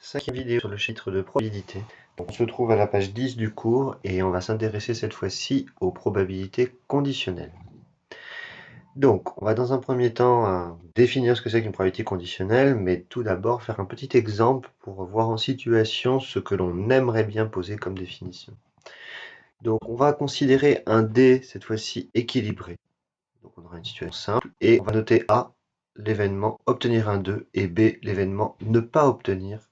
Cinquième vidéo sur le chapitre de probabilité. Donc, on se trouve à la page 10 du cours et on va s'intéresser cette fois-ci aux probabilités conditionnelles. Donc, on va dans un premier temps définir ce que c'est qu'une probabilité conditionnelle, mais tout d'abord faire un petit exemple pour voir en situation ce que l'on aimerait bien poser comme définition. Donc, on va considérer un D, cette fois-ci équilibré. Donc, on aura une situation simple et on va noter A, l'événement obtenir un 2 et B, l'événement ne pas obtenir 1.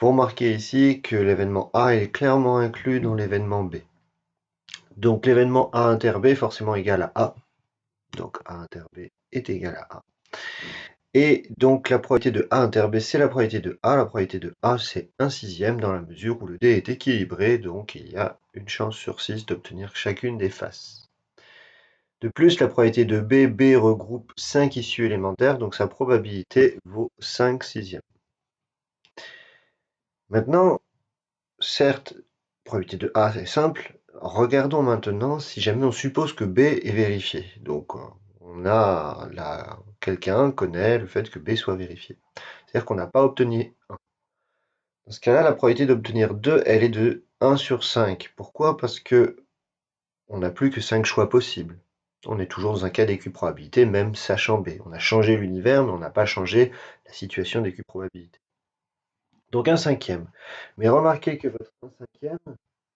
Vous remarquez ici que l'événement A est clairement inclus dans l'événement B. Donc l'événement A inter B est forcément égal à A. Donc A inter B est égal à A. Et donc la probabilité de A inter B, c'est la probabilité de A. La probabilité de A, c'est 1/6 dans la mesure où le D est équilibré. Donc il y a une chance sur 6 d'obtenir chacune des faces. De plus, la probabilité de B regroupe 5 issues élémentaires. Donc sa probabilité vaut 5/6. Maintenant, certes, probabilité de A est simple. Regardons maintenant si jamais on suppose que B est vérifié. Donc quelqu'un connaît le fait que B soit vérifié. C'est-à-dire qu'on n'a pas obtenu 1. Dans ce cas-là, la probabilité d'obtenir 2, elle est de 1 sur 5. Pourquoi? Parce que on n'a plus que 5 choix possibles. On est toujours dans un cas d'équiprobabilité, même sachant B. On a changé l'univers, mais on n'a pas changé la situation d'équiprobabilité. Donc 1/5. Mais remarquez que votre 1/5,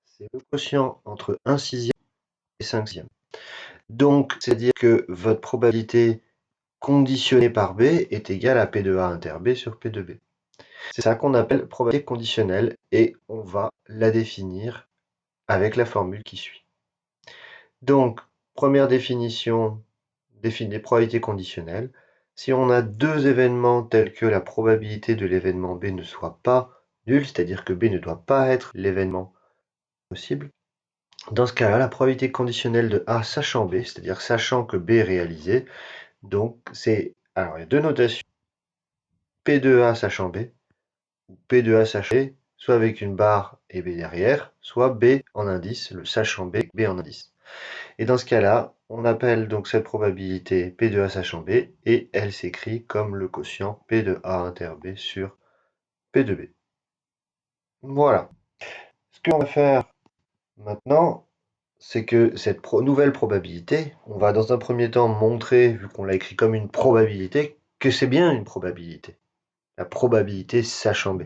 c'est le quotient entre 1/6 et 5/6. Donc, c'est-à-dire que votre probabilité conditionnée par B est égale à P de A inter B sur P de B. C'est ça qu'on appelle probabilité conditionnelle et on va la définir avec la formule qui suit. Donc, première définition, définir probabilité conditionnelle. Si on a deux événements tels que la probabilité de l'événement B ne soit pas nulle, c'est-à-dire que B ne doit pas être l'événement possible, dans ce cas-là, la probabilité conditionnelle de A sachant B, c'est-à-dire sachant que B est réalisé, donc alors il y a deux notations, P de A sachant B, ou P de A sachant B, soit avec une barre et B derrière, soit B en indice, le sachant B, B en indice. Et dans ce cas-là, on appelle donc cette probabilité P de A sachant B, et elle s'écrit comme le quotient P de A inter B sur P de B. Voilà. Ce qu'on va faire maintenant, c'est que cette nouvelle probabilité, on va dans un premier temps montrer, vu qu'on l'a écrit comme une probabilité, que c'est bien une probabilité. La probabilité sachant B.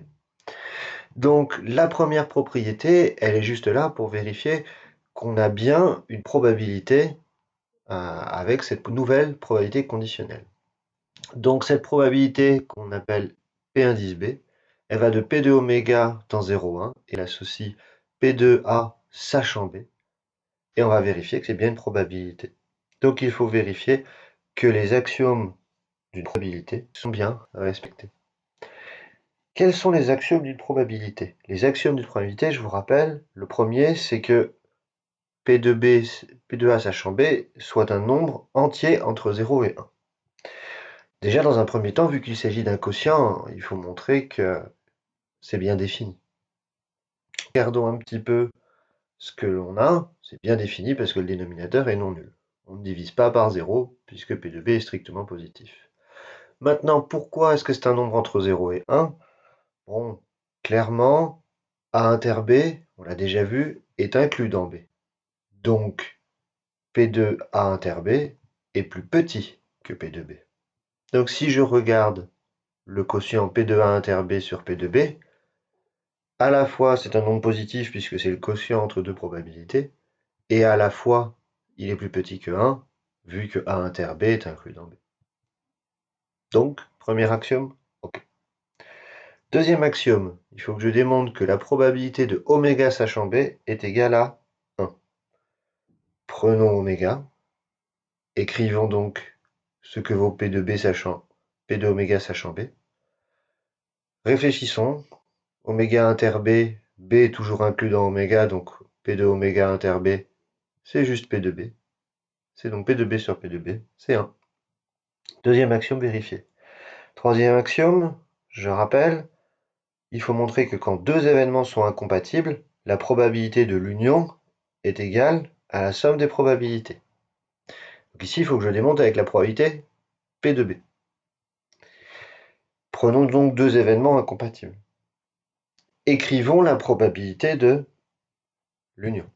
Donc la première propriété, elle est juste là pour vérifier qu'on a bien une probabilité avec cette nouvelle probabilité conditionnelle. Donc cette probabilité qu'on appelle P indice B, elle va de P de oméga tend 0,1 et elle associe P de A sachant B. Et on va vérifier que c'est bien une probabilité. Donc il faut vérifier que les axiomes d'une probabilité sont bien respectés. Quels sont les axiomes d'une probabilité? Les axiomes d'une probabilité, je vous rappelle, le premier, c'est que P de B, P de A sachant B soit un nombre entier entre 0 et 1. Déjà, dans un premier temps, vu qu'il s'agit d'un quotient, il faut montrer que c'est bien défini. Regardons un petit peu ce que l'on a. C'est bien défini parce que le dénominateur est non nul. On ne divise pas par 0 puisque P de B est strictement positif. Maintenant, pourquoi est-ce que c'est un nombre entre 0 et 1? Bon, clairement, A inter B, on l'a déjà vu, est inclus dans B. Donc, P de A inter B est plus petit que P de B. Donc, si je regarde le quotient P de A inter B sur P de B, à la fois c'est un nombre positif puisque c'est le quotient entre deux probabilités, et à la fois il est plus petit que 1, vu que A inter B est inclus dans B. Donc, premier axiome, ok. Deuxième axiome, il faut que je démontre que la probabilité de oméga sachant B est égale à 1. Prenons oméga, écrivons donc ce que vaut P de B sachant P de oméga sachant B. Réfléchissons, oméga inter B, B est toujours inclus dans oméga, donc P de oméga inter B, c'est juste P de B. C'est donc P de B sur P de B, c'est 1. Deuxième axiome vérifié. Troisième axiome, je rappelle, il faut montrer que quand deux événements sont incompatibles, la probabilité de l'union est égale à la somme des probabilités. Donc ici, il faut que je démontre avec la probabilité P de B. Prenons donc deux événements incompatibles. Écrivons la probabilité de l'union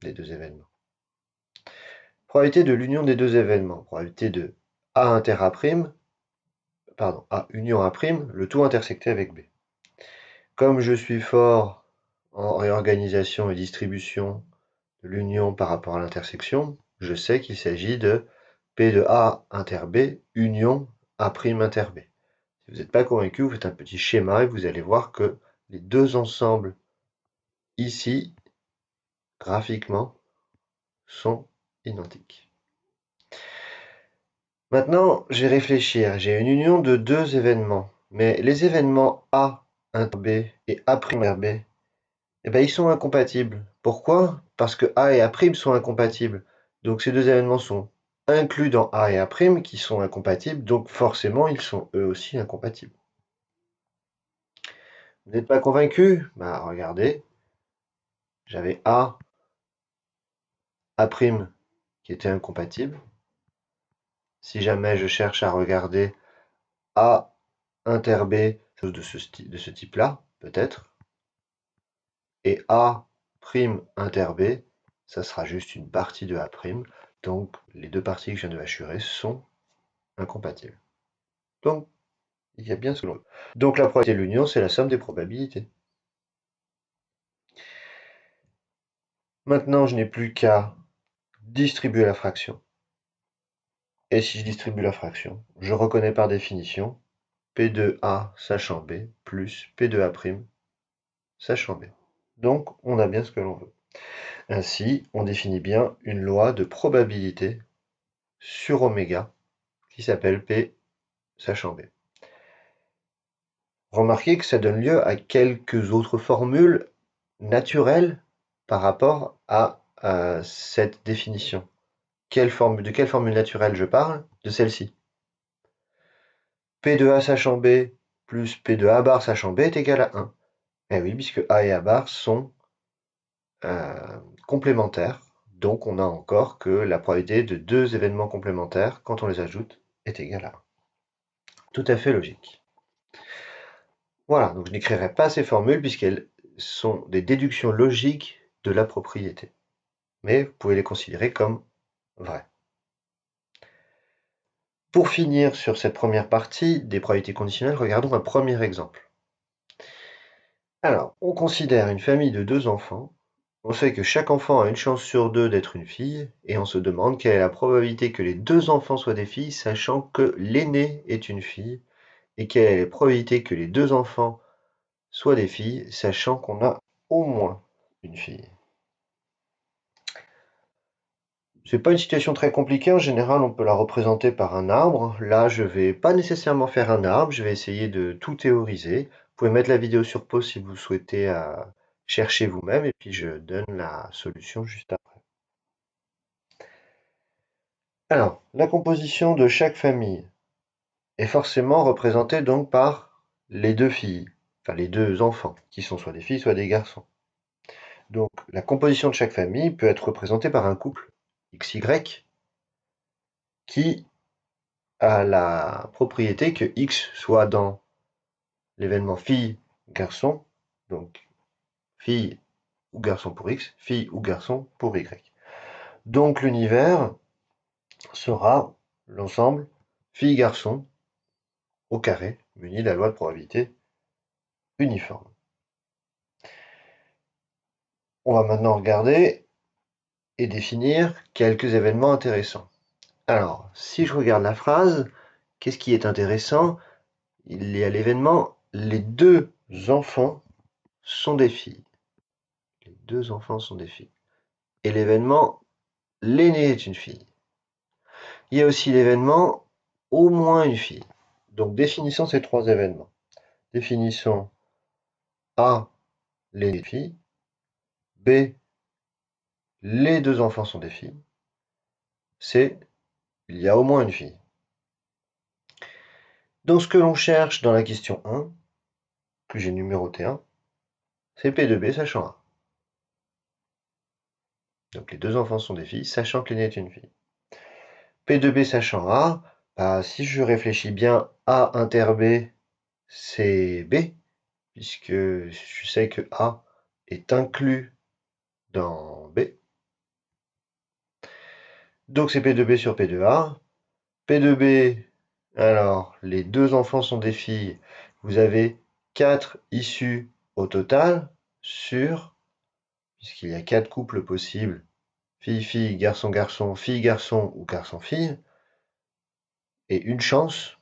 des deux événements. Probabilité de l'union des deux événements. Probabilité de A inter A', pardon, A union A', le tout intersecté avec B. Comme je suis fort en réorganisation et distribution de l'union par rapport à l'intersection, je sais qu'il s'agit de P de A inter B union A' inter B. Si vous n'êtes pas convaincu, vous faites un petit schéma et vous allez voir que les deux ensembles ici, graphiquement, sont identiques. Maintenant, je vais réfléchir. J'ai une union de deux événements, mais les événements A inter B et A' inter B, eh ben, ils sont incompatibles. Pourquoi? Parce que A et A' sont incompatibles. Donc ces deux événements sont inclus dans A et A' qui sont incompatibles, donc forcément ils sont eux aussi incompatibles. Vous n'êtes pas convaincu? Bah regardez, j'avais A' qui était incompatible. Si jamais je cherche à regarder A inter B, chose de ce type-là, peut-être, et A' inter B, ça sera juste une partie de A', donc les deux parties que je viens de hachurer sont incompatibles. Donc, il y a bien ce que l'on veut. Donc la probabilité de l'union, c'est la somme des probabilités. Maintenant, je n'ai plus qu'à distribuer la fraction. Et si je distribue la fraction, je reconnais par définition P2A sachant B plus P2A' sachant B. Donc, on a bien ce que l'on veut. Ainsi, on définit bien une loi de probabilité sur oméga qui s'appelle P sachant B. Remarquez que ça donne lieu à quelques autres formules naturelles par rapport à cette définition. De quelle formule naturelle je parle? De celle-ci. P de A sachant B plus P de A bar sachant B est égal à 1. Eh oui, puisque A et A bar sont complémentaires, donc on a encore que la probabilité de deux événements complémentaires, quand on les ajoute, est égale à 1. Tout à fait logique. Voilà, donc je n'écrirai pas ces formules puisqu'elles sont des déductions logiques de la propriété. Mais vous pouvez les considérer comme vraies. Pour finir sur cette première partie des probabilités conditionnelles, regardons un premier exemple. Alors, on considère une famille de deux enfants. On sait que chaque enfant a une chance sur deux d'être une fille, et on se demande quelle est la probabilité que les deux enfants soient des filles, sachant que l'aîné est une fille, et quelle est la probabilité que les deux enfants soient des filles, sachant qu'on a au moins une fille. C'est pas une situation très compliquée, en général on peut la représenter par un arbre. Là je vais pas nécessairement faire un arbre, je vais essayer de tout théoriser. Vous pouvez mettre la vidéo sur pause si vous souhaitez chercher vous-même et puis je donne la solution juste après. Alors, la composition de chaque famille est forcément représentée donc par les deux filles, enfin les deux enfants, qui sont soit des filles soit des garçons. Donc la composition de chaque famille peut être représentée par un couple XY qui a la propriété que X soit dans l'événement fille-garçon, donc fille ou garçon pour X, fille ou garçon pour Y. Donc l'univers sera l'ensemble fille-garçon au carré, muni de la loi de probabilité uniforme. On va maintenant regarder et définir quelques événements intéressants. Alors, si je regarde la phrase, qu'est-ce qui est intéressant? Il y a l'événement « Les deux enfants sont des filles ». Les deux enfants sont des filles. Et l'événement « L'aîné est une fille ». Il y a aussi l'événement « Au moins une fille ». Donc, définissons ces trois événements. Définissons A, l'aîné est une fille. B, les deux enfants sont des filles. C, il y a au moins une fille. Donc ce que l'on cherche dans la question 1, que j'ai numéroté 1, c'est P de B sachant A. Donc les deux enfants sont des filles, sachant que l'aîné est une fille. P de B sachant A, bah, si je réfléchis bien, A inter B, c'est B, puisque je sais que A est inclus dans B. Donc c'est P de B sur P de A. P de B, alors les deux enfants sont des filles. Vous avez 4 issues au total sur, puisqu'il y a 4 couples possibles, fille-fille, garçon-garçon, fille-garçon ou garçon-fille, et une chance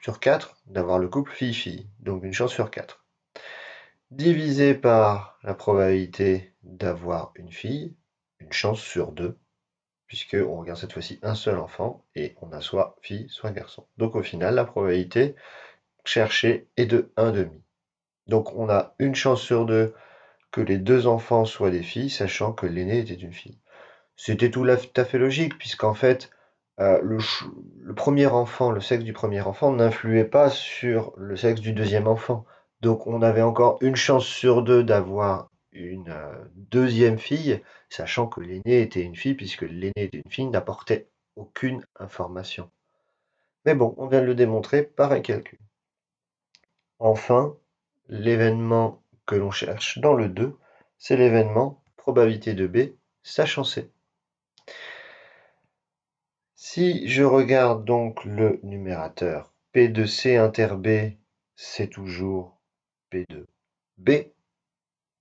sur 4 d'avoir le couple fille-fille, donc une chance sur 4. Divisé par la probabilité d'avoir une fille, une chance sur 2, puisque on regarde cette fois-ci un seul enfant, et on a soit fille, soit garçon. Donc au final, la probabilité cherchée est de 1,5. Donc on a une chance sur 2 que les deux enfants soient des filles, sachant que l'aîné était une fille. C'était tout à fait logique, puisqu'en fait, le premier enfant, le sexe du premier enfant n'influait pas sur le sexe du deuxième enfant. Donc on avait encore une chance sur 2 d'avoir une deuxième fille, sachant que l'aîné était une fille, puisque l'aîné était une fille, n'apportait aucune information. Mais bon, on vient de le démontrer par un calcul. Enfin, l'événement que l'on cherche dans le 2, c'est l'événement probabilité de B, sachant C. Si je regarde donc le numérateur, P de C inter B, c'est toujours P de B.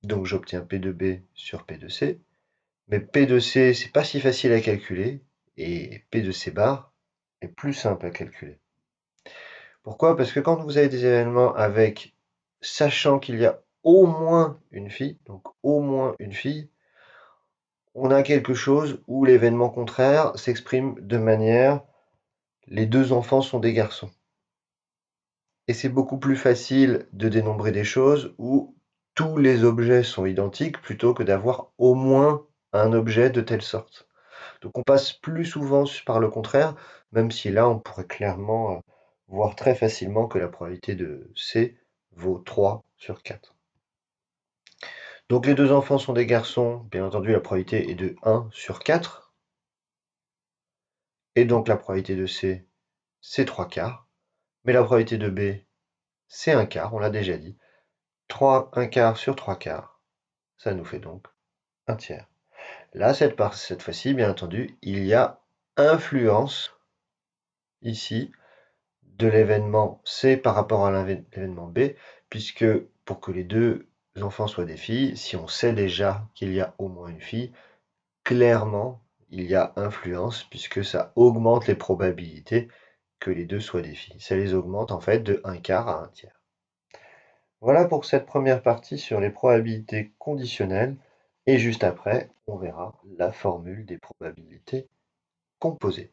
Donc j'obtiens P de B sur P de C. Mais P de C, c'est pas si facile à calculer. Et P de C bar est plus simple à calculer. Pourquoi? Parce que quand vous avez des événements avec, sachant qu'il y a au moins une fille, donc au moins une fille, on a quelque chose où l'événement contraire s'exprime de manière les deux enfants sont des garçons. Et c'est beaucoup plus facile de dénombrer des choses où tous les objets sont identiques plutôt que d'avoir au moins un objet de telle sorte. Donc on passe plus souvent par le contraire, même si là on pourrait clairement voir très facilement que la probabilité de C vaut 3 sur 4. Donc les deux enfants sont des garçons, bien entendu la probabilité est de 1 sur 4. Et donc la probabilité de C, c'est 3 quarts. Mais la probabilité de B, c'est 1 quart, on l'a déjà dit. 3, 1 quart sur 3 quarts, ça nous fait donc 1 tiers. Là, cette fois-ci, bien entendu, il y a influence ici de l'événement C par rapport à l'événement B, puisque pour que les deux enfants soient des filles, si on sait déjà qu'il y a au moins une fille, clairement, il y a influence, puisque ça augmente les probabilités que les deux soient des filles. Ça les augmente en fait de 1 quart à 1 tiers. Voilà pour cette première partie sur les probabilités conditionnelles, et juste après, on verra la formule des probabilités composées.